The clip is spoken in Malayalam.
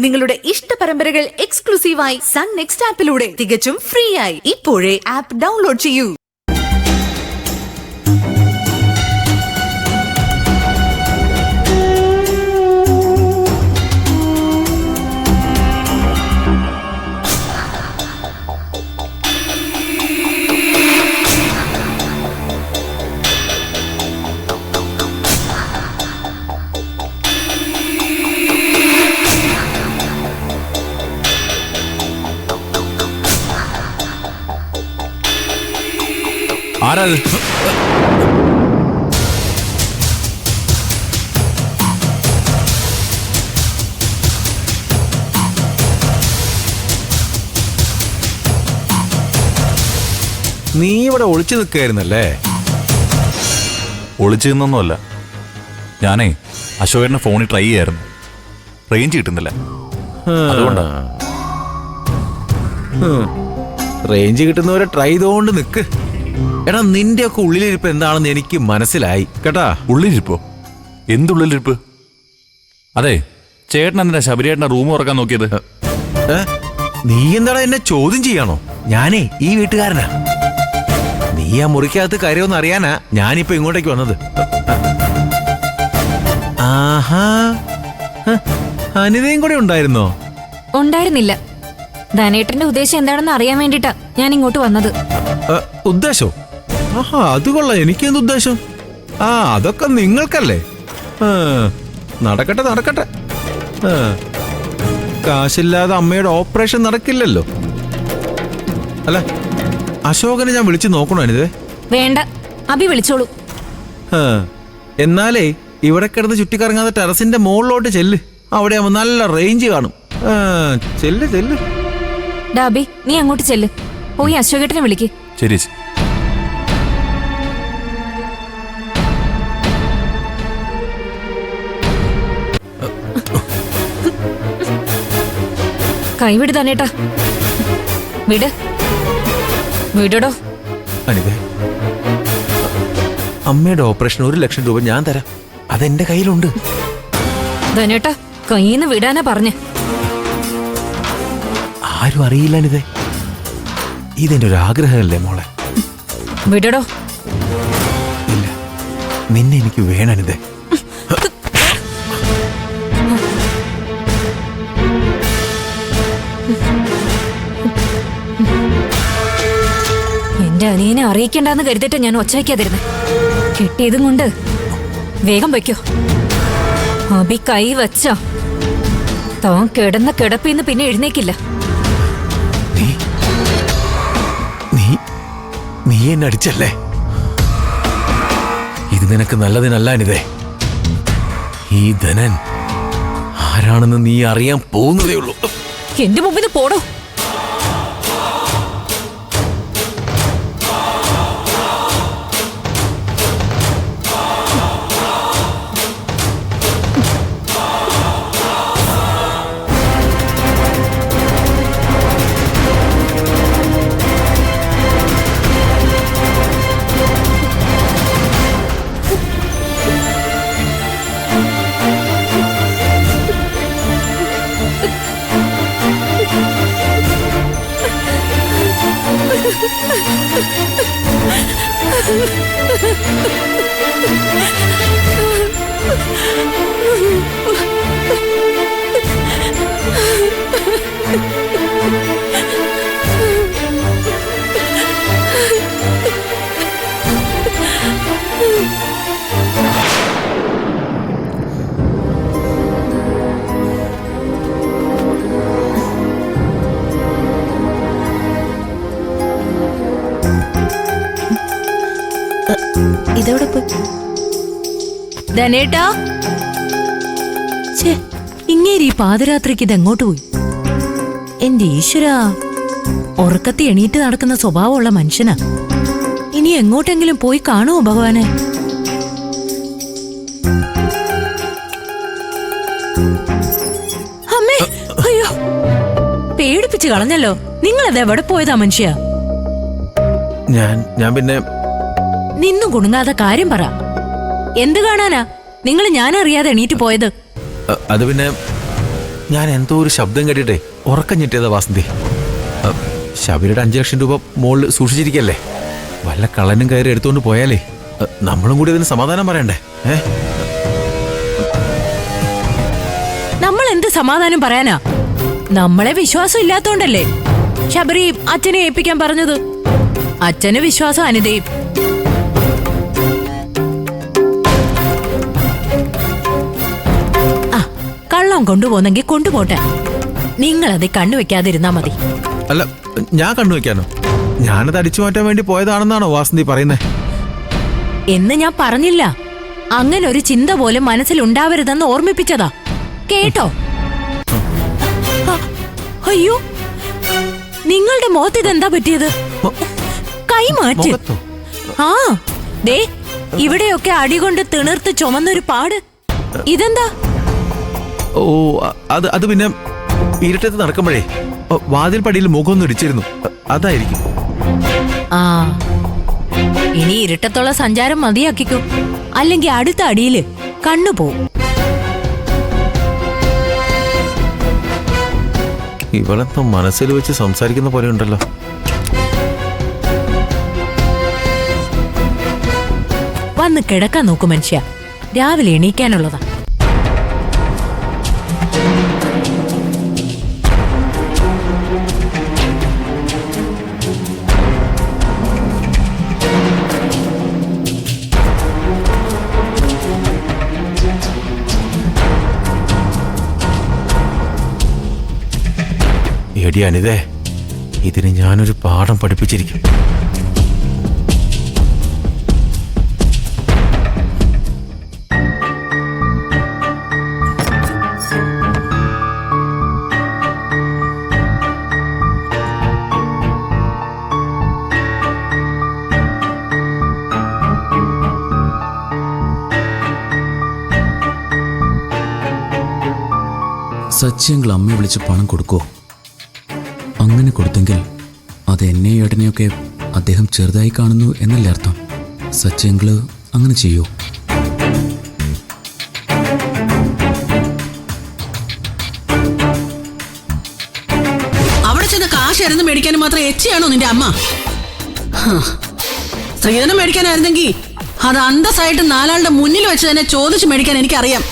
നിങ്ങളുടെ ഇഷ്ട പരമ്പരകൾ എക്സ്ക്ലൂസീവായി സൺ നെക്സ്റ്റ് ആപ്പിലൂടെ തികച്ചും ഫ്രീ ആയി. ഇപ്പോഴേ ആപ്പ് ഡൗൺലോഡ് ചെയ്യൂ. ആരാത്? നീ ഇവിടെ ഒളിച്ചു നിൽക്കായിരുന്നല്ലേ? ഒളിച്ചു നിന്നൊന്നുമല്ല. ഞാനേ അശോകന്റെ ഫോണിൽ ട്രൈ ചെയ്യായിരുന്നു. റേഞ്ച് കിട്ടുന്നില്ല. അതുകൊണ്ടാ. റേഞ്ച് കിട്ടുന്നവരെ ട്രൈ ചെയ്തുകൊണ്ട് നിൽക്ക്. എടാ, നിന്റെ ഒക്കെ ഉള്ളിലിരിപ്പ് എന്താണെന്ന് എനിക്ക് മനസ്സിലായി കേട്ടാ. ഉള്ളിലിരിപ്പോ? എന്തുള്ളിലിരിപ്പ്? അതെ, ചേട്ടൻ എന്തിനാ ശബരിയേട്ടന്റെ റൂം ഉറക്കാൻ നോക്കിയത്? നീ എന്താടാ എന്നെ ചോദ്യം ചെയ്യാണോ? ഞാനേ ഈ വീട്ടുകാരനാ. നീ ആ മുറിക്കകത്ത് കാര്യമൊന്നും അറിയാനാ ഞാനിപ്പോ ഇങ്ങോട്ടേക്ക് വന്നത്. ആഹാ, അനിതയും കൂടെ ഉണ്ടായിരുന്നോ? ഉണ്ടായിരുന്നില്ല. ധനേട്ടന്റെ ഉദ്ദേശം എന്താണെന്ന് അറിയാൻ വേണ്ടിട്ടാ ഞാൻ ഇങ്ങോട്ട് വന്നത്. ഉദ്ദേശോ? ആഹാ, അത് കൊള്ളാം. എനിക്കെന്ത് ഉദ്ദേശം? അതൊക്കെ നിങ്ങൾക്കല്ലേ. നടക്കട്ടെ നടക്കട്ടെ. കാശില്ലാതെ അമ്മയുടെ ഓപ്പറേഷൻ നടക്കില്ലല്ലോ. അല്ല, അശോകനെ ഞാൻ വിളിച്ചു നോക്കണോ അനിതേ? വേണ്ട, അഭി വിളിച്ചോളൂ. എന്നാലേ ഇവിടെ കിടന്ന് ചുറ്റിക്കറങ്ങാതെ ടെറസിന്റെ മുകളിലോട്ട് ചെല്ല്. അവിടെ ആവുമ്പോ നല്ല റേഞ്ച് കാണും. ചെല്ല് ചെല്ല്. ഡാബി, നീ അങ്ങോട്ട് ചെല്ല്. പോയി അശോകേട്ടനെ വിളിക്ക്. ശരി. കൈവിട് ധനേട്ടാ. വിട്. വിടടോ. അനിതേ, അമ്മയുടെ ഓപ്പറേഷൻ 1 ലക്ഷം രൂപ ഞാൻ തരാം. അതെന്റെ കയ്യിലുണ്ട്. ധനേട്ടാ, കയ്യിന്ന് വിടാനാ പറഞ്ഞ്. ആരും അറിയില്ല അനിതേ. ഇതെന്റെ ഒരു ആഗ്രഹമല്ലേ മോളെ. വിടടോ. ഇല്ല, നിന്നെ എനിക്ക് വേണനിതേ. എന്റെ അനിയനെ അറിയിക്കണ്ടെന്ന് കരുതിട്ട് ഞാൻ ഒച്ചവയ്ക്കാതിരുന്നു. കിട്ടിയതും കൊണ്ട് വേഗം വയ്ക്കോ. അഭി കൈ വച്ച താൻ കിടന്ന കിടപ്പിന്ന് പിന്നെ എഴുന്നേക്കില്ല. നീ എന്നെ അടിച്ചല്ലേ? ഇത് നിനക്ക് നല്ലതിനല്ല അനിതേ. ഈ ധനൻ ആരാണെന്ന് നീ അറിയാൻ പോകുന്നതേ ഉള്ളൂ. എന്റെ മുമ്പിൽ പോടോ. ഇതോടെ ധനേട്ടാ, ഇങ്ങേരി പാതിരാത്രിക്ക് ഇതെങ്ങോട്ട് പോയി? എന്റെ ഈശ്വരാ, ഉറക്കത്തി എണീറ്റ് നടക്കുന്ന സ്വഭാവമുള്ള മനുഷ്യനാ. ഇനി എങ്ങോട്ടെങ്കിലും പോയി കാണുമോ ഭഗവാനെ? അമ്മേ, അയ്യോ, പേടിപ്പിച്ച് കളഞ്ഞല്ലോ. നിങ്ങളത് എവിടെ പോയതാ മനുഷ്യ? ഞാൻ പിന്നെ നിന്നും കുണുങ്ങാതെ കാര്യം പറ. എന്ത് കാണാനാ നിങ്ങൾ ഞാൻ അറിയാതെ എണീറ്റ് പോയത്? അത് പിന്നെ ഞാൻ എന്തോ ഒരു ശബ്ദം കേട്ടിട്ടേ ഉറക്കം ഞെട്ടിയതാ വാസന്തി. ശബരിയുടെ 5 ലക്ഷം രൂപ മോളിൽ സൂക്ഷിച്ചിരിക്കല്ലേ, വല്ല കള്ളനും കയറി എടുത്തുകൊണ്ട് പോയാലേ നമ്മളും കൂടി അതിന് സമാധാനം പറയണ്ടേ? നമ്മൾ എന്ത് സമാധാനം പറയാനാ? നമ്മളെ വിശ്വാസം ഇല്ലാത്തോണ്ടല്ലേ ശബരി അച്ഛനെ ഏൽപ്പിക്കാൻ പറഞ്ഞത്. അച്ഛന് വിശ്വാസം അനിതയും. ആ, കള്ളം കൊണ്ടുപോന്നെങ്കിൽ കൊണ്ടുപോട്ടെ, നിങ്ങളത് കണ്ണുവെക്കാതിരുന്നാ മതി. അല്ല, ഞാൻ കണ്ണുവെക്കാനോ? ഞാനത് അടിച്ചു മാറ്റാൻ വേണ്ടി പോയതാണെന്നാണോ വാസന്തി പറയുന്നേ? എന്ന് ഞാൻ പറഞ്ഞില്ല. അങ്ങനെ ഒരു ചിന്ത പോലും മനസ്സിലുണ്ടാവരുതെന്ന് ഓർമ്മിപ്പിച്ചതാ. കേട്ടോ? അയ്യോ, നിങ്ങളുടെ മുഖത്ത് ഇതെന്താ പറ്റിയത്? കൈ മാറ്റി. ആ, ദേ ഇവിടെയൊക്കെ അടികൊണ്ട് തിണിർത്ത് ചുമന്നൊരു പാട്. ഇതെന്താ? ഓ, അത് പിന്നെ ഇരുട്ടത്ത് നടക്കുമ്പോഴേ വാതിൽ പടിയിൽ മുഖമൊന്നും ഇടിച്ചിരുന്നു, അതായിരിക്കും. ആ, ഇനി ഇരുട്ടത്തുള്ള സഞ്ചാരം മതിയാക്കിക്കോ, അല്ലെങ്കിൽ അടുത്ത അടിയില് കണ്ണു പോവും. ഇവളെന്തോ മനസ്സിൽ വെച്ച് സംസാരിക്കുന്ന പോലെ ഉണ്ടല്ലോ. വന്ന് കിടക്കാൻ നോക്കൂ മനുഷ്യ, രാവിലെ എണീക്കാനുള്ളതാ. എടി അനിതേ, ഇതിന് ഞാനൊരു പാഠം പഠിപ്പിച്ചിരിക്കും. സച്ചിയെങ്കിൽ അമ്മയെ വിളിച്ച് പണം കൊടുക്കോ? അങ്ങനെ കൊടുത്തെങ്കിൽ അത് എന്നെയും ഏട്ടനെയൊക്കെ അദ്ദേഹം ചെറുതായി കാണുന്നു എന്നല്ലേ അർത്ഥം? സച്ചിയെങ്കിൽ അങ്ങനെ ചെയ്യോ? അവിടെ ചെന്ന് കാശ് എരുന്ന് മേടിക്കാനും മാത്രം എച്ചിയാണോ നിന്റെ അമ്മ? സ്ത്രീധനം മേടിക്കാനായിരുന്നെങ്കിൽ അത് അന്തസ്സായിട്ട് 4 ആളുടെ മുന്നിൽ വെച്ച് തന്നെ ചോദിച്ചു മേടിക്കാൻ എനിക്കറിയാം.